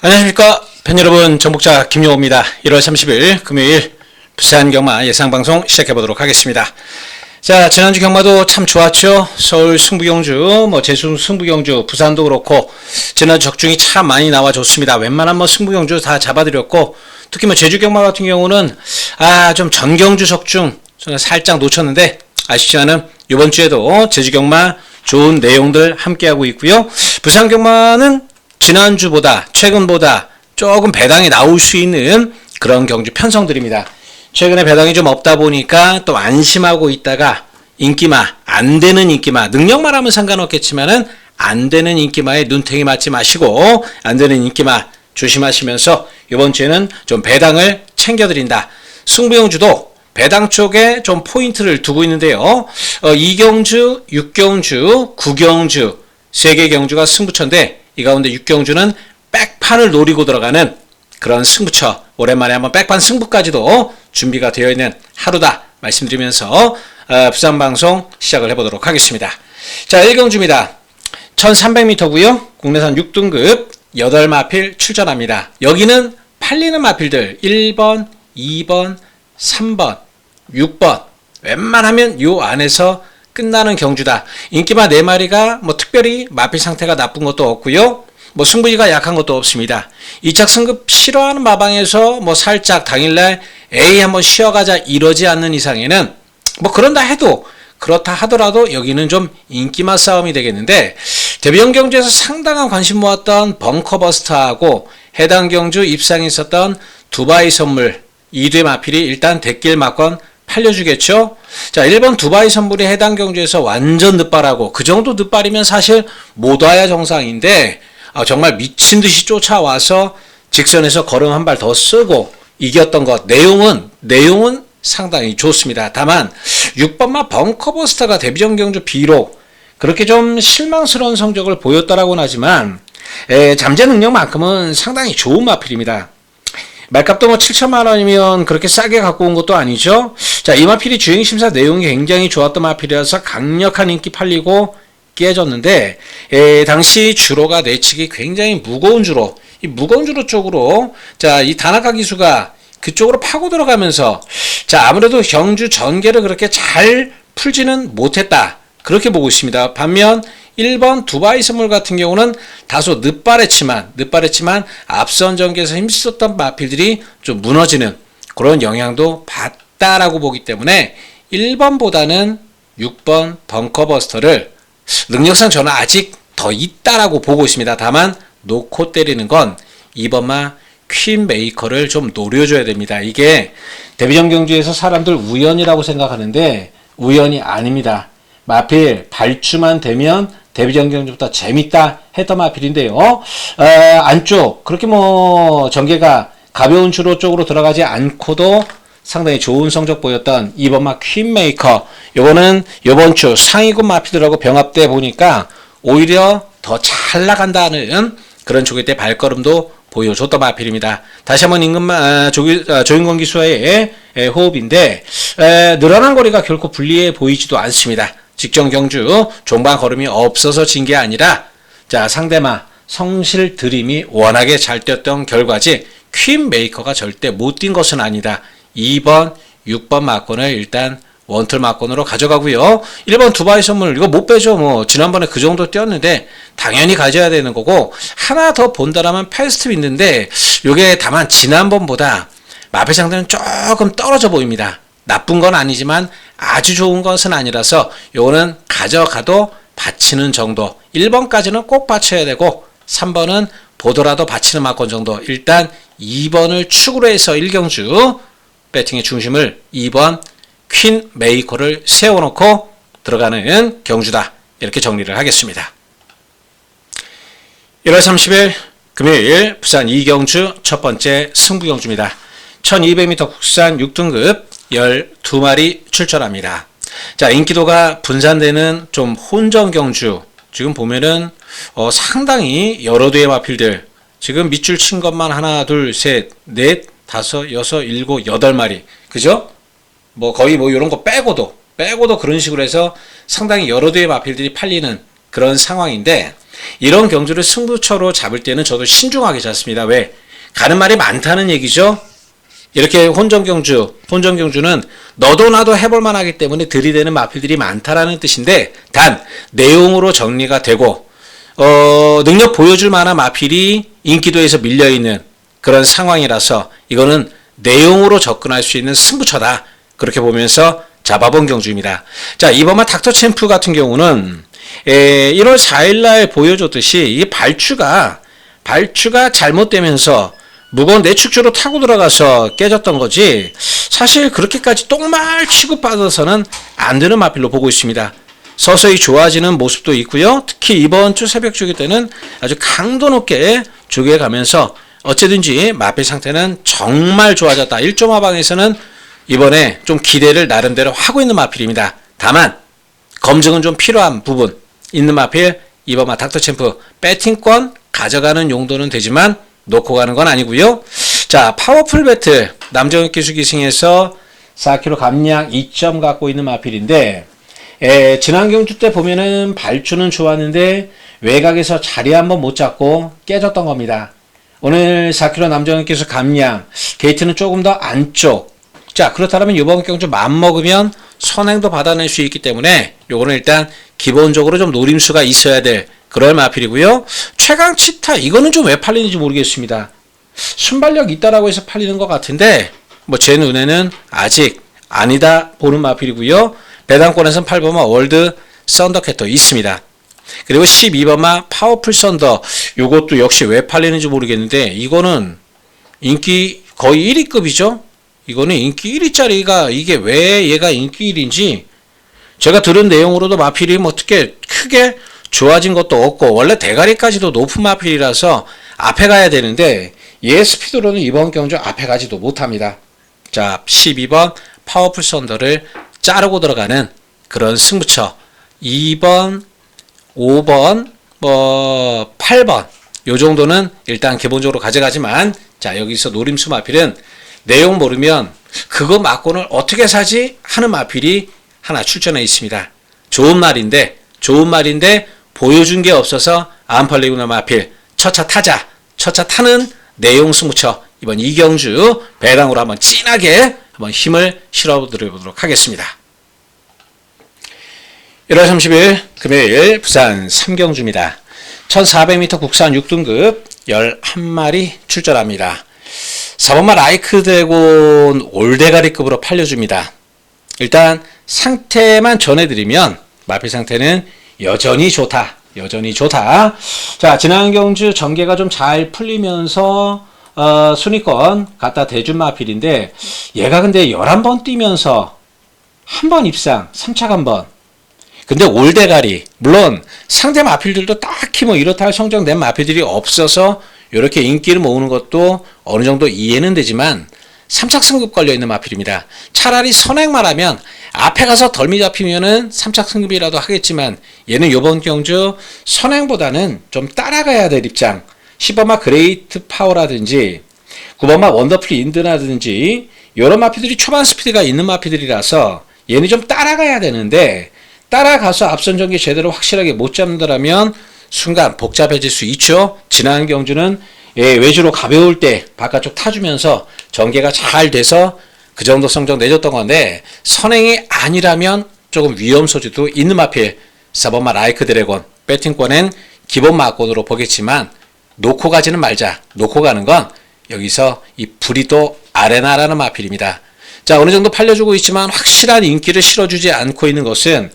안녕하십니까 팬 여러분, 정복자 김용호입니다. 1월 30일 금요일 부산 경마 예상방송 시작해보도록 하겠습니다. 자, 지난주 경마도 참 좋았죠. 서울 승부경주, 제주 승부경주, 부산도 그렇고 지난주 적중이 참 많이 나와줬습니다. 웬만한 승부경주 다 잡아드렸고, 특히 제주 경마 같은 경우는 좀 전경주 적중 저는 살짝 놓쳤는데, 아쉽지만은 이번 주에도 제주 경마 좋은 내용들 함께하고 있고요. 부산 경마는 지난주보다 최근보다 조금 배당이 나올 수 있는 그런 경주 편성들입니다. 최근에 배당이 좀 없다 보니까 또 안심하고 있다가 인기마, 안 되는 인기마, 능력만 하면 상관없겠지만은 안 되는 인기마에 눈탱이 맞지 마시고 안 되는 인기마 조심하시면서 이번 주에는 좀 배당을 챙겨드린다. 승부경주도 배당 쪽에 좀 포인트를 두고 있는데요. 2경주, 6경주, 9경주, 3개 경주가 승부처인데 이 가운데 6경주는 백판을 노리고 들어가는 그런 승부처, 오랜만에 한번 백판 승부까지도 준비가 되어 있는 하루다 말씀드리면서 부산방송 시작을 해보도록 하겠습니다. 자, 1경주입니다. 1300m고요. 국내산 6등급 8마필 출전합니다. 여기는 팔리는 마필들 1번, 2번, 3번, 6번 웬만하면 요 안에서 끝나는 경주다. 인기마 4마리가 특별히 마필 상태가 나쁜 것도 없고요. 승부지가 약한 것도 없습니다. 2착 승급 싫어하는 마방에서 살짝 당일날 에이 한번 쉬어가자 이러지 않는 이상에는 그렇다 하더라도 여기는 좀 인기마 싸움이 되겠는데, 대비형 경주에서 상당한 관심 모았던 벙커버스터하고 해당 경주 입상에 있었던 두바이 선물 이 두 마필이 일단 대길 막건 팔려주겠죠. 자, 1번 두바이 선물이 해당 경주에서 완전 늦발하고, 그 정도 늦발이면 사실 못 와야 정상인데 정말 미친듯이 쫓아와서 직선에서 걸음 한 발 더 쓰고 이겼던 것, 내용은 상당히 좋습니다. 다만 6번마 벙커버스터가 데뷔전 경주 비록 그렇게 좀 실망스러운 성적을 보였다라고는 하지만 잠재 능력만큼은 상당히 좋은 마필입니다. 말값도 7천만 원이면 그렇게 싸게 갖고 온 것도 아니죠. 자, 이 마필이 주행심사 내용이 굉장히 좋았던 마필이라서 강력한 인기 팔리고 깨졌는데, 당시 주로가 내치기 굉장히 무거운 주로, 이 무거운 주로 쪽으로 이 다나카 기수가 그쪽으로 파고 들어가면서 아무래도 경주 전개를 그렇게 잘 풀지는 못했다, 그렇게 보고 있습니다. 반면 1번 두바이 선물 같은 경우는 다소 늦발했지만 앞선 전개에서 힘썼던 마필들이 좀 무너지는 그런 영향도 봤다라고 보기 때문에 1번보다는 6번 벙커버스터를 능력상 저는 아직 더 있다라고 보고 있습니다. 다만 놓고 때리는 건 2번마 퀸메이커를 좀 노려줘야 됩니다. 이게 데뷔전 경주에서 사람들 우연이라고 생각하는데 우연이 아닙니다. 마필 발주만 되면 데뷔전 경주부터 재밌다 했던 마필인데요. 안쪽 그렇게 전개가 가벼운 주로 쪽으로 들어가지 않고도 상당히 좋은 성적 보였던 2번마 퀸메이커, 요거는 요번 주 상위군 마필들하고 병합돼 보니까 오히려 더 잘 나간다는 그런 조개대 발걸음도 보여줬던 마필입니다. 다시 한번 조인권 기수와의 호흡인데, 늘어난 거리가 결코 불리해 보이지도 않습니다. 직전 경주 종반 걸음이 없어서 진 게 아니라 상대마 성실 드림이 워낙에 잘 뛰었던 결과지 퀸메이커가 절대 못 뛴 것은 아니다. 2번, 6번 마건을 일단 원툴 마건으로 가져가고요. 1번 두바이 선물 이거 못 빼죠. 지난번에 그 정도 뛰었는데 당연히 가져야 되는 거고, 하나 더 본다라면 패스트 윈드인데 요게 다만 지난번보다 마필 상대는 조금 떨어져 보입니다. 나쁜 건 아니지만 아주 좋은 것은 아니라서 요거는 가져가도 받치는 정도, 1번까지는 꼭 받쳐야 되고 3번은 보더라도 받치는 마건 정도, 일단 2번을 축으로 해서 1경주 배팅의 중심을 2번 퀸 메이커를 세워놓고 들어가는 경주다, 이렇게 정리를 하겠습니다. 1월 30일 금요일 부산 2경주 첫 번째 승부경주입니다. 1200m 국산 6등급 12마리 출전합니다. 자, 인기도가 분산되는 좀 혼전 경주, 지금 보면은 상당히 여러 대의 마필들 지금 밑줄 친 것만 하나, 둘, 셋, 넷, 다섯, 여섯, 일곱, 8마리, 그죠? 거의 이런 거 빼고도 그런 식으로 해서 상당히 여러 대의 마필들이 팔리는 그런 상황인데, 이런 경주를 승부처로 잡을 때는 저도 신중하게 잡습니다. 왜? 가는 말이 많다는 얘기죠. 이렇게 혼전경주는 너도 나도 해볼 만하기 때문에 들이대는 마필들이 많다라는 뜻인데, 단 내용으로 정리가 되고 능력 보여줄 만한 마필이 인기도에서 밀려있는 그런 상황이라서 이거는 내용으로 접근할 수 있는 승부처다, 그렇게 보면서 잡아본 경주입니다. 자, 이번만 닥터챔프 같은 경우는 1월 4일날 보여줬듯이 이 발주가 잘못되면서 무거운 내축주로 타고 들어가서 깨졌던 거지, 사실 그렇게까지 똥말 취급받아서는 안 되는 마필로 보고 있습니다. 서서히 좋아지는 모습도 있고요. 특히 이번 주 새벽 주기 때는 아주 강도 높게 주게가면서 어쨌든지 마필 상태는 정말 좋아졌다. 1.5방에서는 이번에 좀 기대를 나름대로 하고 있는 마필입니다. 다만 검증은 좀 필요한 부분 있는 마필, 이번마 닥터챔프 배팅권 가져가는 용도는 되지만 놓고 가는 건 아니고요. 자, 파워풀 배틀 남정혁 기수 기승에서 4kg 감량 2점 갖고 있는 마필인데, 지난 경주 때 보면은 발주는 좋았는데 외곽에서 자리 한번 못 잡고 깨졌던 겁니다. 오늘 4kg 남정혁 기수 감량 게이트는 조금 더 안쪽. 자, 그렇다면 이번 경주 맘먹으면 선행도 받아낼 수 있기 때문에 요거는 일단 기본적으로 좀 노림수가 있어야 될 그럴 마필이고요. 최강 치타, 이거는 좀 왜 팔리는지 모르겠습니다. 순발력 있다라고 해서 팔리는 것 같은데 뭐 제 눈에는 아직 아니다 보는 마필이고요. 배당권에서는 8번마 월드 썬더캐터 있습니다. 그리고 12번마 파워풀 썬더, 요것도 역시 왜 팔리는지 모르겠는데 이거는 인기 거의 1위급이죠. 이거는 인기 1위짜리가 이게 왜 얘가 인기 1위인지 제가 들은 내용으로도 마필이 뭐 어떻게 크게 좋아진 것도 없고 원래 대가리까지도 높은 마필이라서 앞에 가야 되는데 얘 스피드로는 이번 경주 앞에 가지도 못합니다. 자, 12번 파워풀 썬더를 자르고 들어가는 그런 승부처, 2번 5번 뭐 8번 요 정도는 일단 기본적으로 가져가지만, 자, 여기서 노림수 마필은 내용 모르면 그거 맞고는 어떻게 사지 하는 마필이 하나 출전해 있습니다. 좋은 말인데 보여준 게 없어서 안 팔리고 있는 마필, 첫차 타는 내용 승부처, 이번 이경주 배당으로 한번 진하게 한번 힘을 실어드려보도록 하겠습니다. 1월 30일 금요일 부산 3경주입니다. 1400m 국산 6등급 11마리 출전합니다. 4번마 라이크 드래곤 올대가리급으로 팔려줍니다. 일단 상태만 전해드리면 마필 상태는 여전히 좋다. 자, 지난 경주 전개가 좀 잘 풀리면서 순위권 갖다 대준 마필인데 얘가 근데 11번 뛰면서 한 번 입상, 3착 한 번. 근데 올대가리, 물론 상대 마필들도 딱히 뭐 이렇다 할 성적 낸 마필들이 없어서 이렇게 인기를 모으는 것도 어느 정도 이해는 되지만 3착 승급 걸려있는 마필입니다. 차라리 선행만 하면 앞에 가서 덜미 잡히면은 3착 승급이라도 하겠지만 얘는 요번 경주 선행보다는 좀 따라가야 될 입장. 10번마 그레이트 파워라든지 9번마 원더풀 인드라든지 이런 마필들이 초반 스피드가 있는 마필들이라서 얘는 좀 따라가야 되는데, 따라가서 앞선 전개 제대로 확실하게 못 잡는다면 순간 복잡해질 수 있죠. 지난 경주는 외주로 가벼울 때 바깥쪽 타주면서 전개가 잘 돼서 그 정도 성적 내줬던 건데, 선행이 아니라면 조금 위험 소지도 있는 마필 4번마 라이크 드래곤 배팅권엔 기본 마건으로 보겠지만 놓고 가지는 말자. 놓고 가는 건 여기서 이 브리도 아레나라는 마필입니다. 자, 어느 정도 팔려주고 있지만 확실한 인기를 실어주지 않고 있는 것은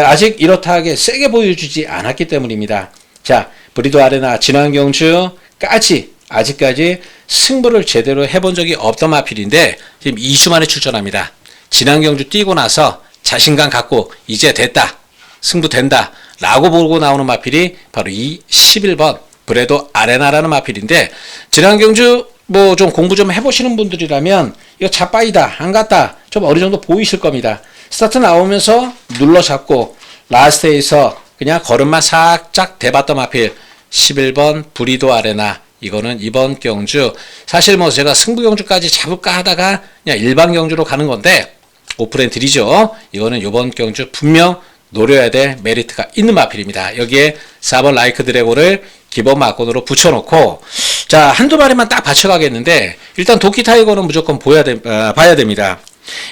아직 이렇다하게 세게 보여주지 않았기 때문입니다. 자, 브리도 아레나 지난 경주까지 아직까지 승부를 제대로 해본 적이 없던 마필인데 지금 2주 만에 출전합니다. 지난 경주 뛰고 나서 자신감 갖고 이제 됐다, 승부 된다 라고 보고 나오는 마필이 바로 이 11번 브레도 아레나라는 마필인데, 지난 경주 뭐 좀 공부 좀 해보시는 분들이라면 이거 자빠이다 안 갔다 좀 어느 정도 보이실 겁니다. 스타트 나오면서 눌러 잡고 라스트에서 그냥 걸음만 살짝 대봤던 마필 11번 브리도 아레나. 이거는 이번 경주 사실 뭐 제가 승부 경주까지 잡을까 하다가 그냥 일반 경주로 가는 건데 오프렌 드리죠. 이거는 이번 경주 분명 노려야 될 메리트가 있는 마필입니다. 여기에 4번 라이크 드래곤을 기본 마건으로 붙여놓고 자 한두 마리만 딱 받쳐가겠는데 일단 도끼 타이거는 무조건 봐야 됩니다.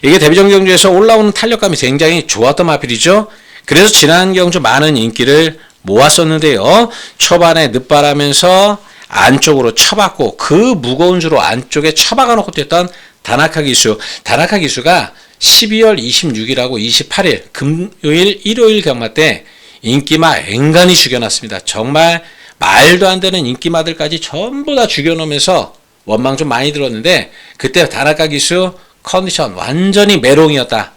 이게 데뷔전 경주에서 올라오는 탄력감이 굉장히 좋았던 마필이죠. 그래서 지난 경주 많은 인기를 모았었는데요. 초반에 늦바라면서 안쪽으로 쳐박고 그 무거운 주로 안쪽에 쳐박아 놓고 뛰었던 다나카 기수가 12월 26일하고 28일 금요일 일요일 경마 때 인기마 앵간히 죽여놨습니다. 정말 말도 안 되는 인기마들까지 전부 다 죽여놓으면서 원망 좀 많이 들었는데 그때 다나카 기수 컨디션 완전히 메롱이었다.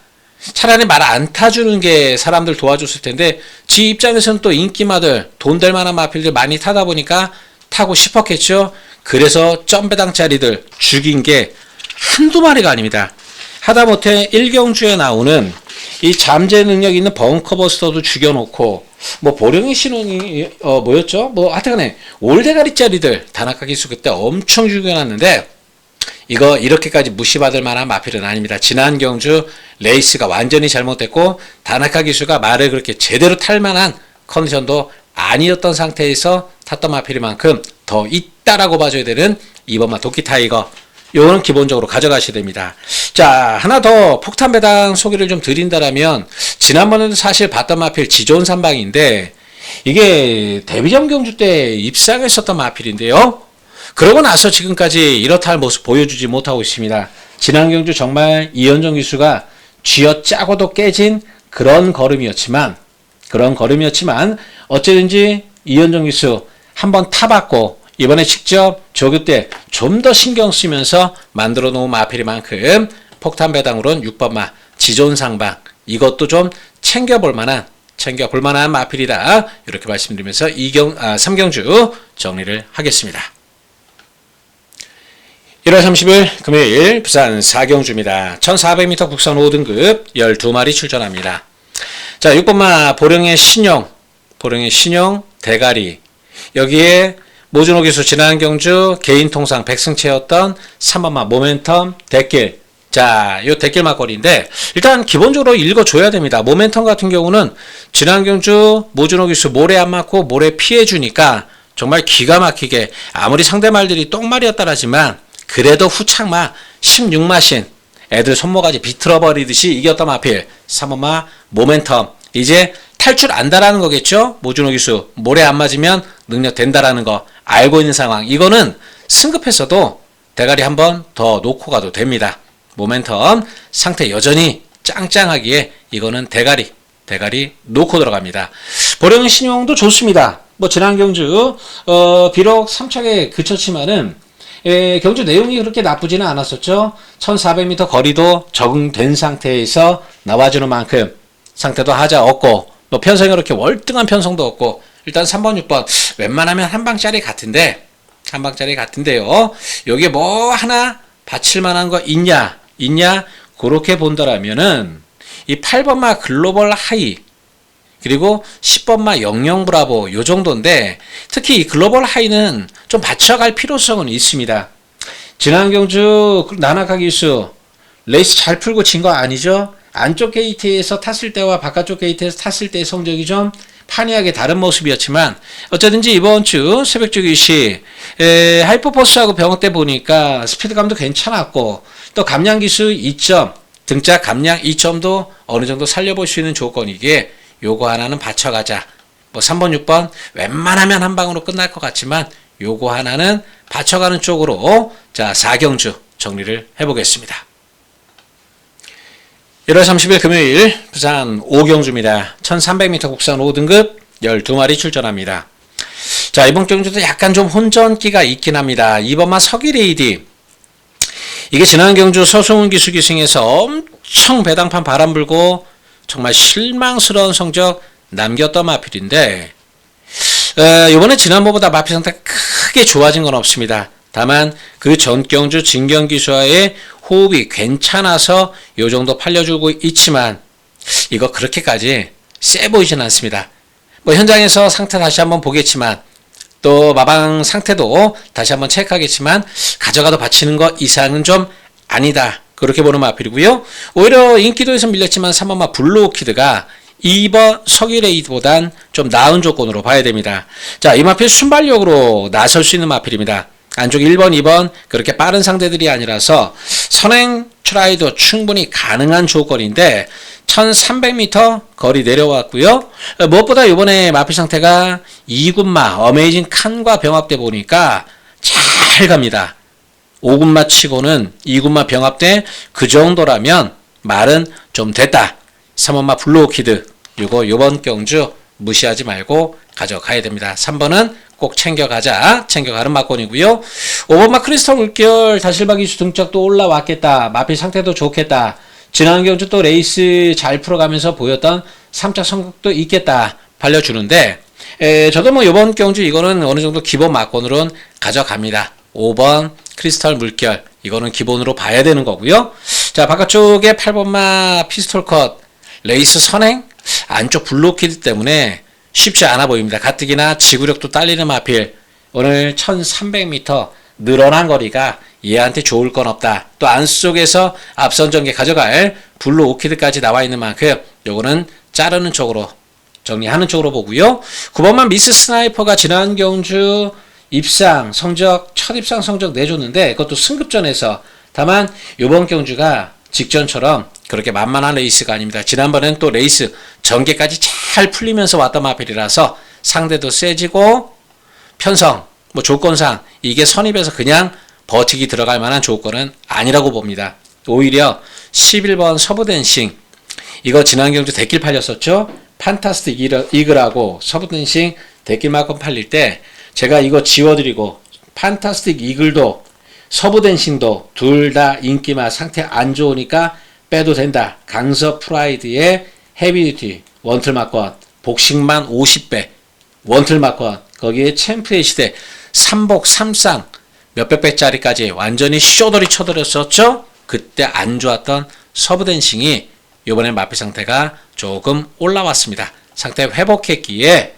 차라리 말 안 타주는 게 사람들 도와줬을 텐데 지 입장에서는 또 인기마들 돈 될 만한 마필들 많이 타다 보니까 타고 싶었겠죠. 그래서 점배당짜리들 죽인 게 한두 마리가 아닙니다. 하다못해 1경주에 나오는 이 잠재 능력 있는 벙커버스터도 죽여놓고 뭐 보령의 신혼이 뭐였죠? 뭐 하여튼간에 올대가리짜리들 다나카 기수 그때 엄청 죽여놨는데 이거 이렇게까지 무시받을 만한 마필은 아닙니다. 지난 경주 레이스가 완전히 잘못됐고 다나카 기수가 말을 그렇게 제대로 탈 만한 컨디션도 아니었던 상태에서 탔던 마필인 만큼 더 있다라고 봐줘야 되는 이번마 도끼 타이거 요거는 기본적으로 가져가셔야 됩니다. 자 하나 더 폭탄 배당 소개를 좀 드린다라면 지난번에도 사실 봤던 마필 지존 삼방인데 이게 데뷔전 경주 때 입상했었던 마필인데요. 그러고 나서 지금까지 이렇다 할 모습 보여주지 못하고 있습니다. 지난 경주 정말 이현정 기수가 쥐어짜고도 깨진 그런 걸음이었지만 어쨌든지 이현정 기수 한번 타봤고 이번에 직접 조교 때 좀 더 신경 쓰면서 만들어 놓은 마필인 만큼 폭탄 배당으로는 6번마 지존상방 이것도 좀 챙겨볼 만한 마필이다. 이렇게 말씀드리면서 3경주 정리를 하겠습니다. 1월 30일 금요일 부산 4경주입니다. 1400m 국산 5등급 12마리 출전합니다. 자 6번마 보령의 신용 대가리 여기에 모준호 기수 지난 경주 개인 통상 100승체였던 3번마 모멘텀 대길 자, 요 대길 막걸리인데 일단 기본적으로 읽어줘야 됩니다. 모멘텀 같은 경우는 지난 경주 모준호 기수 모래 안 맞고 모래 피해주니까 정말 기가 막히게 아무리 상대 말들이 똥말이었다라지만 그래도 후창마 16마신 애들 손모가지 비틀어버리듯이 이겼던 마필 3번마 모멘텀 이제 탈 줄 안다라는 거겠죠. 모준호 기수 모래 안 맞으면 능력 된다라는 거 알고 있는 상황. 이거는 승급했어도 대가리 한 번 더 놓고 가도 됩니다. 모멘텀 상태 여전히 짱짱하기에 이거는 대가리 놓고 들어갑니다. 보령 신용도 좋습니다. 뭐 지난 경주 비록 3착에 그쳤지만은 경주 내용이 그렇게 나쁘지는 않았었죠. 1400m 거리도 적응된 상태에서 나와주는 만큼 상태도 하자 없고 뭐 편성이 그렇게 월등한 편성도 없고 일단 3번 6번 웬만하면 한 방짜리 같은데요. 여기에 뭐 하나 받칠 만한 거 있냐 그렇게 본다라면은 이 8번마 글로벌 하이 그리고 10번마 영영 브라보 요 정도인데 특히 이 글로벌 하이는 좀 받쳐갈 필요성은 있습니다. 지난 경주 나나카 기수 레이스 잘 풀고 진 거 아니죠? 안쪽 게이트에서 탔을 때와 바깥쪽 게이트에서 탔을 때의 성적이 좀 판이하게 다른 모습이었지만 어쨌든지 이번 주 새벽주 기시 하이퍼포스하고 병원 때 보니까 스피드감도 괜찮았고 또 감량 기수 2점 등짝 감량 2점도 어느 정도 살려볼 수 있는 조건이기에 요거 하나는 받쳐가자. 뭐 3번 6번 웬만하면 한 방으로 끝날 것 같지만 요거 하나는 받쳐가는 쪽으로 자 4경주 정리를 해보겠습니다. 1월 30일 금요일 부산 5경주입니다. 1300m 국산 5등급 12마리 출전합니다. 자 이번 경주도 약간 좀 혼전기가 있긴 합니다. 2번마 서기레이디 이게 지난 경주 서승훈 기수 기승에서 엄청 배당판 바람 불고 정말 실망스러운 성적 남겼던 마필인데 이번에 지난번보다 마필 상태가 크게 좋아진 건 없습니다. 다만 그 전 경주 진경 기수와의 호흡이 괜찮아서 요 정도 팔려주고 있지만 이거 그렇게까지 세 보이진 않습니다. 뭐 현장에서 상태 다시 한번 보겠지만 또 마방 상태도 다시 한번 체크하겠지만 가져가도 받치는 것 이상은 좀 아니다. 그렇게 보는 마필이고요. 오히려 인기도에서 밀렸지만 3번마 블루오키드가 2번 서기레이드보단 좀 나은 조건으로 봐야 됩니다. 자, 이 마필 순발력으로 나설 수 있는 마필입니다. 안쪽 1번, 2번 그렇게 빠른 상대들이 아니라서 선행 트라이도 충분히 가능한 조건인데 1300m 거리 내려왔고요. 무엇보다 이번에 마필 상태가 2군마 어메이징 칸과 병합돼 보니까 잘 갑니다. 5군마 치고는 2군마 병합돼 그 정도라면 말은 좀 됐다. 3번마 블루오키드 이거 요번 경주 무시하지 말고 가져가야 됩니다. 3번은 꼭 챙겨가는 막권이고요. 5번마 크리스털 물결 다실바기수 등짝도 올라왔겠다. 마필 상태도 좋겠다. 지난 경주 또 레이스 잘 풀어가면서 보였던 3차 성격도 있겠다. 발려주는데 저도 뭐 이번 경주 이거는 어느 정도 기본 막권으로는 가져갑니다. 5번 크리스털 물결 이거는 기본으로 봐야 되는 거고요. 자, 바깥쪽에 8번마 피스톨 컷 레이스 선행 안쪽 블로키드 때문에 쉽지 않아 보입니다. 가뜩이나 지구력도 딸리는 마필 오늘 1300m 늘어난 거리가 얘한테 좋을 건 없다. 또 안쪽에서 앞선 전개 가져갈 블루 오키드까지 나와 있는 만큼 요거는 자르는 쪽으로 정리하는 쪽으로 보고요. 9번만 미스 스나이퍼가 지난 경주 입상 성적 첫 입상 성적 내줬는데 그것도 승급전에서 다만 요번 경주가 직전처럼 그렇게 만만한 레이스가 아닙니다. 지난번엔 또 레이스 전개까지 잘 풀리면서 왔던 마필이라서 상대도 세지고 편성 뭐 조건상 이게 선입에서 그냥 버티기 들어갈 만한 조건은 아니라고 봅니다. 오히려 11번 서부댄싱 이거 지난 경주 데길 팔렸었죠. 판타스틱 이글하고 서부댄싱 데길 만큼 팔릴 때 제가 이거 지워드리고 판타스틱 이글도 서부댄싱도 둘 다 인기만 상태 안 좋으니까 빼도 된다. 강서 프라이드의 헤비듀티 원틀 막권 복식만 50배 원틀 막권 거기에 챔프의 시대 3복 3상 몇백 배짜리까지 완전히 쇼돌이 쳐들었었죠. 그때 안 좋았던 서부댄싱이 이번에 마필 상태가 조금 올라왔습니다. 상태 회복했기에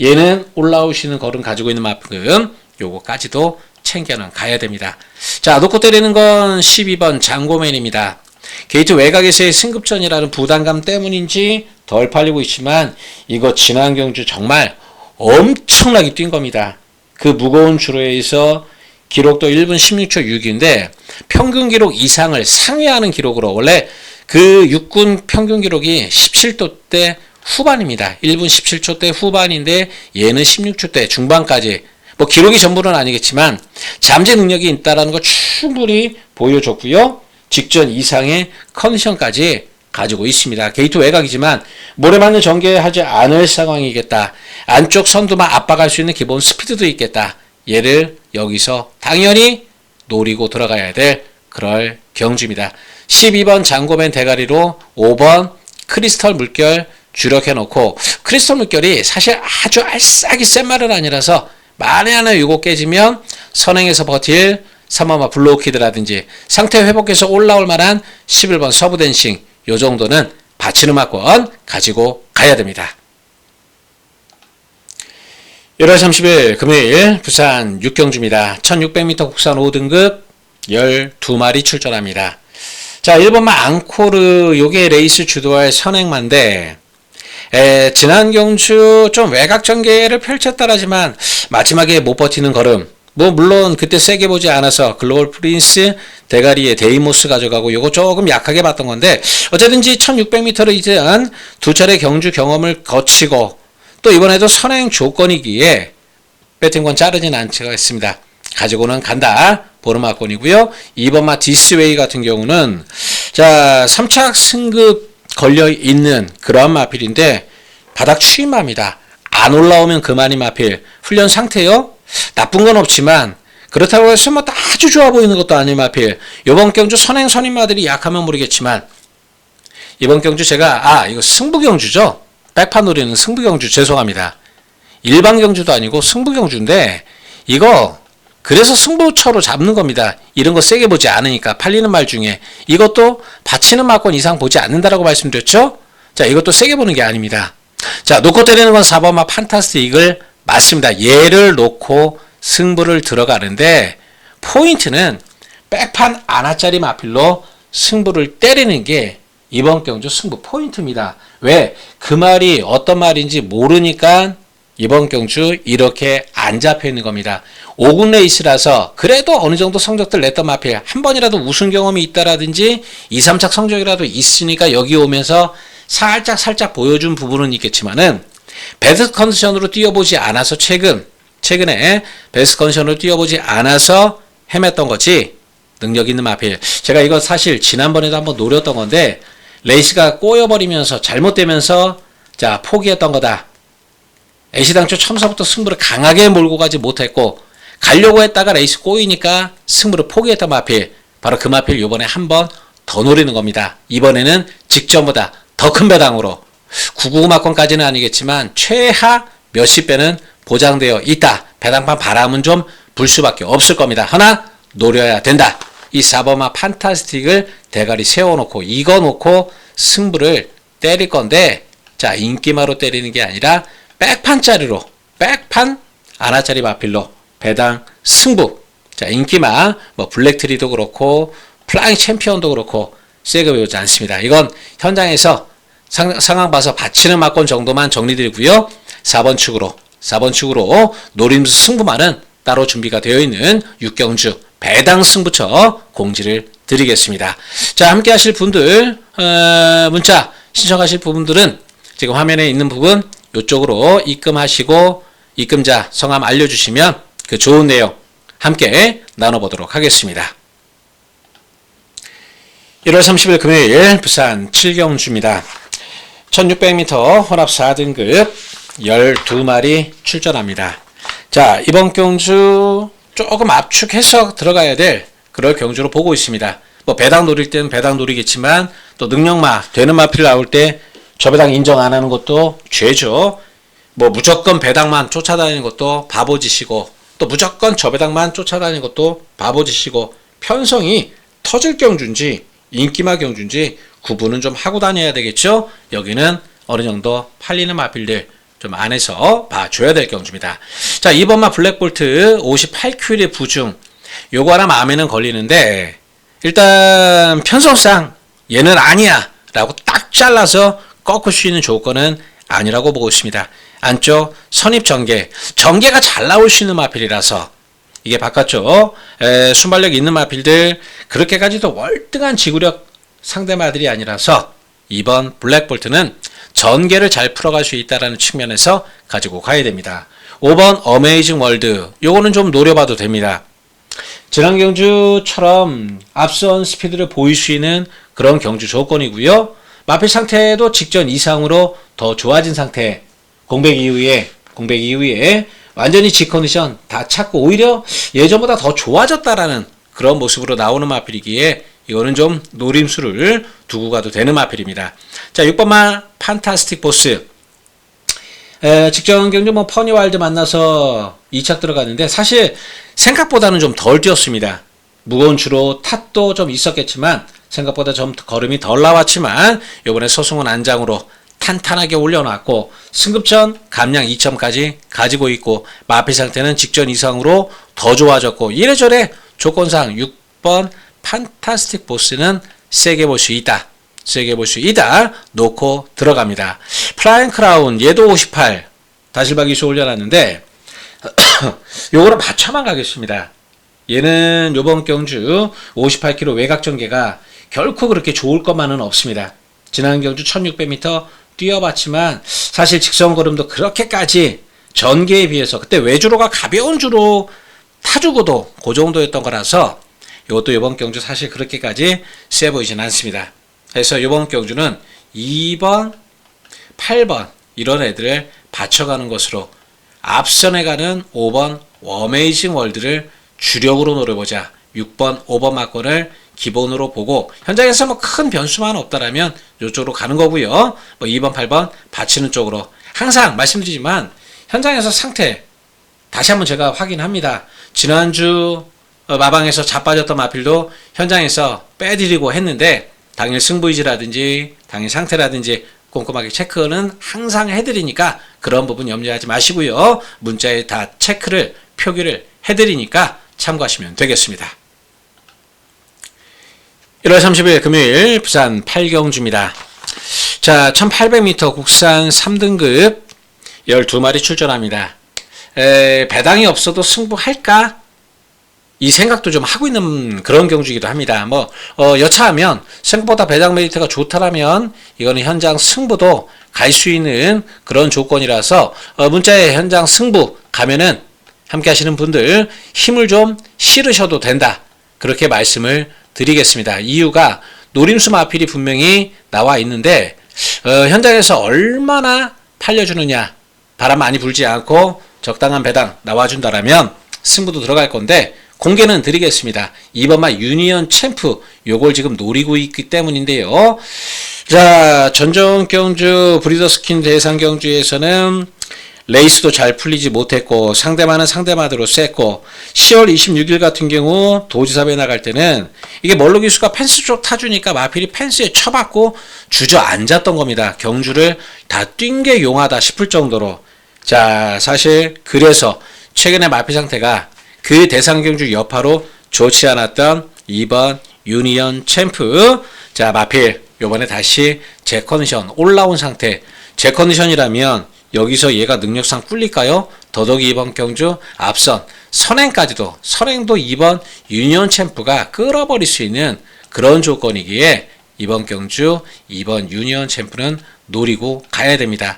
얘는 올라오시는 걸음 가지고 있는 만큼 요거까지도 챙겨는 가야 됩니다. 자, 놓고 때리는 건 12번 장고맨입니다. 게이트 외곽에서의 승급전이라는 부담감 때문인지 덜 팔리고 있지만 이거 지난 경주 정말 엄청나게 뛴 겁니다. 그 무거운 주로에서 기록도 1분 16초 6인데 평균 기록 이상을 상회하는 기록으로 원래 그 육군 평균 기록이 17초 후반입니다. 1분 17초 후반인데 얘는 16초 중반까지 뭐 기록이 전부는 아니겠지만 잠재 능력이 있다는 거 충분히 보여줬고요. 직전 이상의 컨디션까지 가지고 있습니다. 게이트 외곽이지만 모래 맞는 전개하지 않을 상황이겠다. 안쪽 선두만 압박할 수 있는 기본 스피드도 있겠다. 얘를 여기서 당연히 노리고 들어가야 될 그럴 경주입니다. 12번 장고맨 대가리로 5번 크리스털 물결 주력해 놓고 크리스털 물결이 사실 아주 알싸기 센 말은 아니라서 만에 하나 요거 깨지면 선행에서 버틸 3번마 블루오키드라든지 상태 회복해서 올라올 만한 11번 서부댄싱 요 정도는 받치는 막권 가지고 가야 됩니다. 1월 30일 금요일 부산 6경주입니다. 1600m 국산 5등급 12마리 출전합니다. 자, 1번마 앙코르 요게 레이스 주도할 선행마인데 지난 경주 좀 외곽 전개를 펼쳤다라지만 마지막에 못 버티는 걸음 뭐 물론 그때 세게 보지 않아서 글로벌 프린스 대가리에 데이모스 가져가고 요거 조금 약하게 봤던 건데 어쨌든지 1600m를 이제한 두 차례 경주 경험을 거치고 또 이번에도 선행 조건이기에 배팅권 자르진 않겠습니다. 가지고는 간다. 보름막권이고요. 2번마 디스웨이 같은 경우는 자 3차 승급 걸려있는 그러한 마필인데 바닥 추임합니다. 안 올라오면 그만이 마필. 훈련 상태요? 나쁜 건 없지만 그렇다고 해서 뭐 아주 좋아 보이는 것도 아닌 마필. 이번 경주 선행 선임마들이 약하면 모르겠지만 이번 경주 제가 이거 승부경주죠? 백판 노리는 승부경주 죄송합니다. 일반 경주도 아니고 승부경주인데 이거 그래서 승부처로 잡는 겁니다. 이런 거 세게 보지 않으니까 팔리는 말 중에 이것도 받치는 막권 이상 보지 않는다라고 말씀드렸죠? 자, 이것도 세게 보는 게 아닙니다. 자, 놓고 때리는 건 4번마 판타스틱 이글 맞습니다. 얘를 놓고 승부를 들어가는데 포인트는 백판 아나짜리 마필로 승부를 때리는 게 이번 경주 승부 포인트입니다. 왜? 그 말이 어떤 말인지 모르니까 이번 경주 이렇게 안 잡혀 있는 겁니다. 5군 레이스라서 그래도 어느 정도 성적들 냈던 마필 한 번이라도 우승 경험이 있다라든지 2, 3착 성적이라도 있으니까 여기 오면서 살짝 보여준 부분은 있겠지만은 베스트 컨디션으로 뛰어보지 않아서 최근에 베스트 컨디션으로 뛰어보지 않아서 헤맸던 거지 능력 있는 마필. 제가 이거 사실 지난번에도 한번 노렸던 건데 레이스가 꼬여버리면서 잘못되면서 자 포기했던 거다. 애시당초 처음서부터 승부를 강하게 몰고 가지 못했고 가려고 했다가 레이스 꼬이니까 승부를 포기했던 마필. 바로 그 마필 이번에 한번 더 노리는 겁니다. 이번에는 직전보다 더 큰 배당으로 999만권까지는 아니겠지만 최하 몇십 배는 보장되어 있다. 배당판 바람은 좀 불 수밖에 없을 겁니다. 하나 노려야 된다. 이 4번마 판타스틱을 대가리 세워놓고 이거 놓고 승부를 때릴 건데 자 인기마로 때리는 게 아니라 백판짜리로 백판 아나짜리 마필로 배당 승부. 자 인기마 뭐 블랙트리도 그렇고 플라잉 챔피언도 그렇고 세게 배우지 않습니다. 이건 현장에서 상황 봐서 받치는 막권 정도만 정리드리고요. 4번 축으로 노림수 승부만은 따로 준비가 되어 있는 6경주 배당 승부처 공지를 드리겠습니다. 자 함께 하실 분들 문자 신청하실 부분들은 지금 화면에 있는 부분 이쪽으로 입금하시고 입금자 성함 알려주시면 그 좋은 내용 함께 나눠보도록 하겠습니다. 1월 30일 금요일 부산 7경주입니다. 1600m 혼합 4등급 12마리 출전합니다. 자 이번 경주 조금 압축해서 들어가야 될 그럴 경주로 보고 있습니다. 뭐 배당 노릴 때는 배당 노리겠지만 또 능력마 되는 마필 나올 때 저 배당 인정 안 하는 것도 죄죠. 뭐 무조건 배당만 쫓아다니는 것도 바보짓이고 또 무조건 저 배당만 쫓아다니는 것도 바보짓이고 편성이 터질 경주인지 인기마 경주인지 구분은 좀 하고 다녀야 되겠죠. 여기는 어느 정도 팔리는 마필들 좀 안에서 봐줘야 될 경주입니다. 자 2번마 블랙볼트 58큐일의 부중 요거 하나 마음에는 걸리는데 일단 편성상 얘는 아니야 라고 딱 잘라서 꺾을 수 있는 조건은 아니라고 보고 있습니다. 안쪽 선입 전개가 잘 나올 수 있는 마필이라서 이게 바깥쪽 순발력 있는 마필들 그렇게까지도 월등한 지구력 상대마들이 아니라서 이번 블랙볼트는 전개를 잘 풀어갈 수 있다는 측면에서 가지고 가야 됩니다. 5번 어메이징 월드 요거는 좀 노려봐도 됩니다. 지난 경주처럼 앞선 스피드를 보일 수 있는 그런 경주 조건이고요. 마필 상태도 직전 이상으로 더 좋아진 상태 공백 이후에 완전히 지 컨디션 다 찾고 오히려 예전보다 더 좋아졌다라는 그런 모습으로 나오는 마필이기에 이거는 좀 노림수를 두고 가도 되는 마필입니다. 자 6번마 판타스틱 보스 직전 경주 뭐 퍼니와일드 만나서 2착 들어갔는데 사실 생각보다는 좀 덜 뛰었습니다. 무거운 주로 탓도 좀 있었겠지만 생각보다 좀 걸음이 덜 나왔지만 이번에 서승훈 안장으로 탄탄하게 올려놨고 승급전 감량 2점까지 가지고 있고 마필 상태는 직전 이상으로 더 좋아졌고 이래저래 조건상 6번 판타스틱 보스는 세게 볼 수 있다. 놓고 들어갑니다. 플라잉 크라운 얘도 58 다실박 이수 올려놨는데 요거는 맞춰만 가겠습니다. 얘는 요번 경주 58km 외곽 전개가 결코 그렇게 좋을 것만은 없습니다. 지난 경주 1600m 뛰어봤지만 사실 직선 걸음도 그렇게까지 전개에 비해서 그때 외주로가 가벼운 주로 타주고도 그 정도였던 거라서 이것도 이번 경주 사실 그렇게까지 세 보이진 않습니다. 그래서 이번 경주는 2번, 8번 이런 애들을 받쳐가는 것으로 앞선에 가는 5번 어메이징 월드를 주력으로 노려보자. 6번, 5번 막권을 기본으로 보고 현장에서 뭐 큰 변수만 없다라면 이쪽으로 가는 거고요. 뭐 2번, 8번 받치는 쪽으로 항상 말씀드리지만 현장에서 상태 다시 한번 제가 확인합니다. 지난주 마방에서 자빠졌던 마필도 현장에서 빼드리고 했는데 당일 승부이지라든지 당일 상태라든지 꼼꼼하게 체크는 항상 해드리니까 그런 부분 염려하지 마시고요. 문자에 다 체크를 표기를 해드리니까 참고하시면 되겠습니다. 1월 30일 금요일 부산 8경주입니다. 자, 1800m 국산 3등급 12마리 출전합니다. 배당이 없어도 승부할까? 이 생각도 좀 하고 있는 그런 경주이기도 합니다. 여차하면 생각보다 배당 메리트가 좋다라면 이거는 현장 승부도 갈 수 있는 그런 조건이라서 문자에 현장 승부 가면은 함께 하시는 분들 힘을 좀 실으셔도 된다. 그렇게 말씀을 드리겠습니다. 이유가 노림수 마필이 분명히 나와 있는데 현장에서 얼마나 팔려주느냐, 바람 많이 불지 않고 적당한 배당 나와준다라면 승부도 들어갈 건데 공개는 드리겠습니다. 이번만 유니언 챔프 요걸 지금 노리고 있기 때문인데요. 자, 전종경주 브리더스킨 대상 경주에서는 레이스도 잘 풀리지 못했고 상대마는 상대마대로 셌고 10월 26일 같은 경우 도지사배 나갈 때는 이게 멀로 기수가 펜스 쪽 타주니까 마필이 펜스에 쳐박고 주저앉았던 겁니다. 경주를 다 뛴 게 용하다 싶을 정도로. 자, 사실 그래서 최근에 마필 상태가 그 대상 경주 여파로 좋지 않았던 이번 유니언 챔프. 자, 마필 요번에 다시 제 컨디션 올라온 상태. 제 컨디션이라면 여기서 얘가 능력상 꿀릴까요? 더더욱이 이번 경주 앞선 선행도 이번 유니언 챔프가 끌어버릴 수 있는 그런 조건이기에 이번 경주 이번 유니언 챔프는 노리고 가야 됩니다.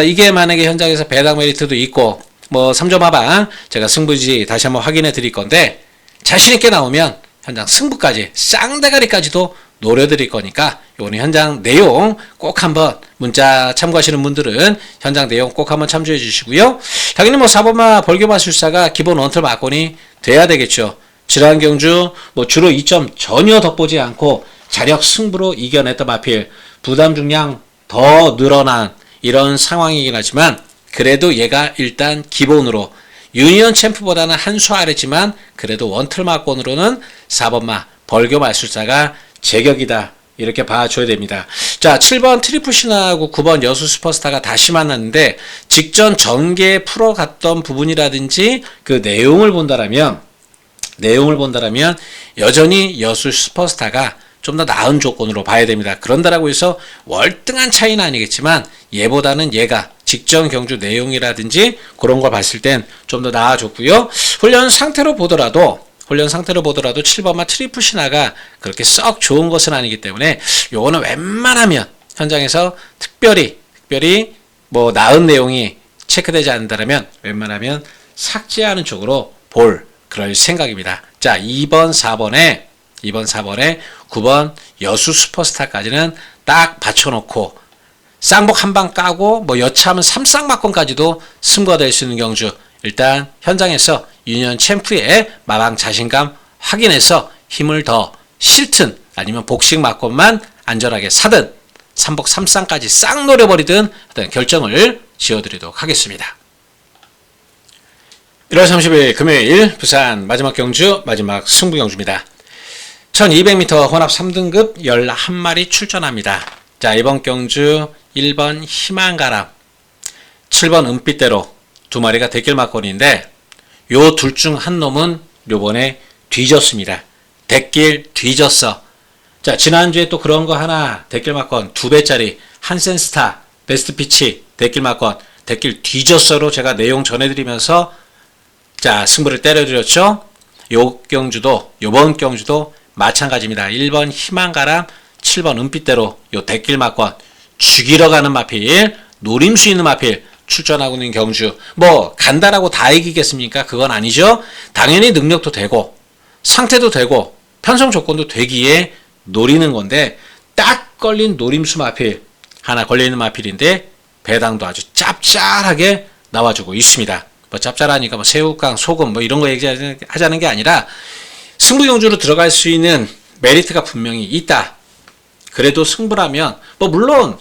이게 만약에 현장에서 배당 메리트도 있고 3점 하방 제가 승부지 다시 한번 확인해 드릴 건데 자신있게 나오면 현장 승부까지 쌍대가리까지도 노려드릴 거니까 요거는 현장 내용 꼭 한번 문자 참고하시는 분들은 현장 내용 꼭 한번 참조해 주시고요. 당연히 4번마 벌교마술사가 기본 원틀 막권이 돼야 되겠죠. 지난 경주 주로 2점 전혀 덧보지 않고 자력 승부로 이겨냈던 마필 부담 중량 더 늘어난 이런 상황이긴 하지만 그래도 얘가 일단 기본으로 유니언 챔프보다는 한 수 아래지만 그래도 원틀 막권으로는 4번마 벌교 마술사가 제격이다. 이렇게 봐줘야 됩니다. 자, 7번 트리플 신화하고 9번 여수 슈퍼스타가 다시 만났는데 직전 전개에 풀어갔던 부분이라든지 그 내용을 본다라면 여전히 여수 슈퍼스타가 좀 더 나은 조건으로 봐야 됩니다. 그런다라고 해서 월등한 차이는 아니겠지만 얘보다는 얘가 직전 경주 내용이라든지 그런 걸 봤을 땐 좀 더 나아졌고요. 훈련 상태로 보더라도 7번마 트리플 신화가 그렇게 썩 좋은 것은 아니기 때문에 요거는 웬만하면 현장에서 특별히 나은 내용이 체크되지 않는다면 웬만하면 삭제하는 쪽으로 그럴 생각입니다. 자, 2번 4번에 9번 여수 슈퍼스타까지는 딱 받쳐놓고 쌍복 한 방 까고 여차하면 3쌍막권까지도 승부가 될 수 있는 경주. 일단 현장에서 유니언 챔프의 마방 자신감 확인해서 힘을 더 실든 아니면 복식 막권만 안전하게 사든 3복 3쌍까지 싹 노려버리든 하여튼 결정을 지어드리도록 하겠습니다. 1월 30일 금요일 부산 마지막 경주 마지막 승부 경주입니다. 1200m 혼합 3등급 11마리 출전합니다. 자, 이번 경주 1번 희망가람 7번 은빛대로 2마리가 대길 막권인데 요 둘 중 한 놈은 요번에 뒤졌습니다. 대길 뒤졌어. 자, 지난주에 또 그런 거 하나 대길 막권 2배짜리 한센스타 베스트 피치 대길 막권 대길 뒤졌어로 제가 내용 전해드리면서 자, 승부를 때려드렸죠. 요번 경주도 마찬가지입니다. 1번 희망가람 7번 은빛대로 요 대길 막권 죽이러 가는 마필 노림수 있는 마필 출전하고 있는 경주. 간다라고 다 이기겠습니까? 그건 아니죠. 당연히 능력도 되고 상태도 되고 편성 조건도 되기에 노리는 건데 딱 걸린 노림수 마필 하나 걸려있는 마필인데 배당도 아주 짭짤하게 나와주고 있습니다. 짭짤하니까 새우깡 소금 이런 거 얘기하자는 게 아니라 승부 경주로 들어갈 수 있는 메리트가 분명히 있다. 그래도 승부라면 물론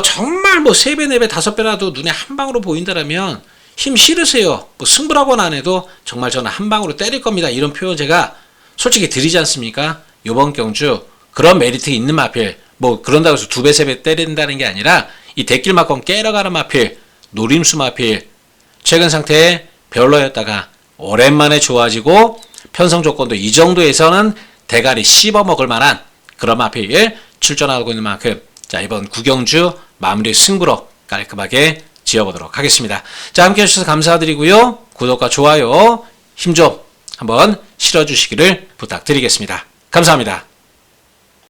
정말 3배, 4배, 5배라도 눈에 한 방으로 보인다라면 힘 실으세요. 승부라고는 안 해도 정말 저는 한 방으로 때릴 겁니다. 이런 표현 제가 솔직히 드리지 않습니까? 이번 경주 그런 메리트 있는 마필 그런다고 해서 2배, 3배 때린다는 게 아니라 이 대길 막권 깨러가는 마필 노림수 마필 최근 상태에 별로였다가 오랜만에 좋아지고 편성 조건도 이 정도에서는 대가리 씹어 먹을 만한 그런 마필 출전하고 있는 만큼 자, 이번 구경주 마무리 승부로 깔끔하게 지어보도록 하겠습니다. 자, 함께 해주셔서 감사드리고요. 구독과 좋아요 힘 좀 한번 실어주시기를 부탁드리겠습니다. 감사합니다.